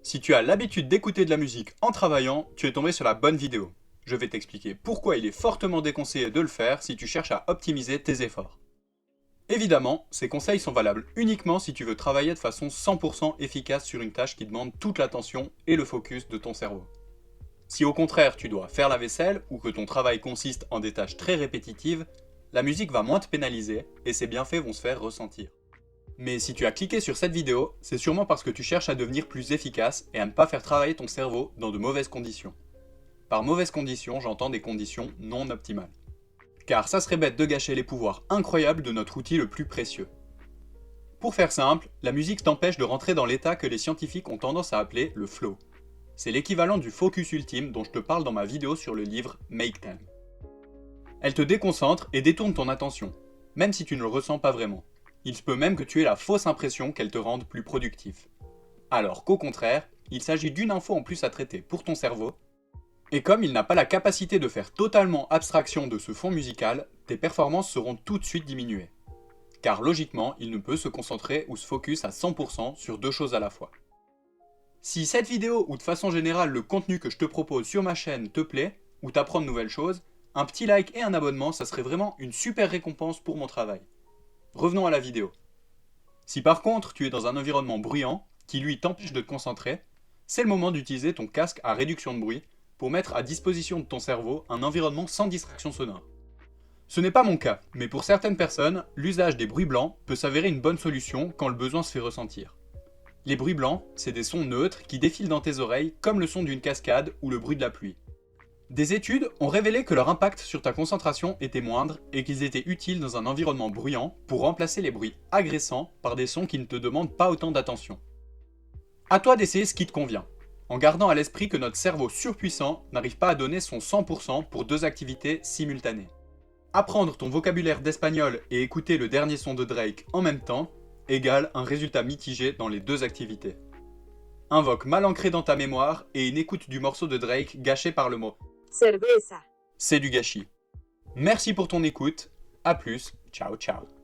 Si tu as l'habitude d'écouter de la musique en travaillant, tu es tombé sur la bonne vidéo. Je vais t'expliquer pourquoi il est fortement déconseillé de le faire si tu cherches à optimiser tes efforts. Évidemment, ces conseils sont valables uniquement si tu veux travailler de façon 100% efficace sur une tâche qui demande toute l'attention et le focus de ton cerveau. Si au contraire tu dois faire la vaisselle ou que ton travail consiste en des tâches très répétitives, la musique va moins te pénaliser et ses bienfaits vont se faire ressentir. Mais si tu as cliqué sur cette vidéo, c'est sûrement parce que tu cherches à devenir plus efficace et à ne pas faire travailler ton cerveau dans de mauvaises conditions. Par mauvaises conditions, j'entends des conditions non optimales. Car ça serait bête de gâcher les pouvoirs incroyables de notre outil le plus précieux. Pour faire simple, la musique t'empêche de rentrer dans l'état que les scientifiques ont tendance à appeler le flow. C'est l'équivalent du focus ultime dont je te parle dans ma vidéo sur le livre Make Time. Elle te déconcentre et détourne ton attention, même si tu ne le ressens pas vraiment. Il se peut même que tu aies la fausse impression qu'elle te rende plus productif. Alors qu'au contraire, il s'agit d'une info en plus à traiter pour ton cerveau, et comme il n'a pas la capacité de faire totalement abstraction de ce fond musical, tes performances seront tout de suite diminuées. Car logiquement, il ne peut se concentrer ou se focus à 100% sur deux choses à la fois. Si cette vidéo ou de façon générale le contenu que je te propose sur ma chaîne te plaît, ou t'apprend de nouvelles choses, un petit like et un abonnement, ça serait vraiment une super récompense pour mon travail. Revenons à la vidéo. Si par contre tu es dans un environnement bruyant, qui lui t'empêche de te concentrer, c'est le moment d'utiliser ton casque à réduction de bruit pour mettre à disposition de ton cerveau un environnement sans distraction sonore. Ce n'est pas mon cas, mais pour certaines personnes, l'usage des bruits blancs peut s'avérer une bonne solution quand le besoin se fait ressentir. Les bruits blancs, c'est des sons neutres qui défilent dans tes oreilles comme le son d'une cascade ou le bruit de la pluie. Des études ont révélé que leur impact sur ta concentration était moindre et qu'ils étaient utiles dans un environnement bruyant pour remplacer les bruits agressants par des sons qui ne te demandent pas autant d'attention. À toi d'essayer ce qui te convient, en gardant à l'esprit que notre cerveau surpuissant n'arrive pas à donner son 100% pour deux activités simultanées. Apprendre ton vocabulaire d'espagnol et écouter le dernier son de Drake en même temps égale un résultat mitigé dans les deux activités. Un voc mal ancré dans ta mémoire et une écoute du morceau de Drake gâché par le mot cerveza. c'est du gâchis. Merci pour ton écoute, à plus, ciao ciao.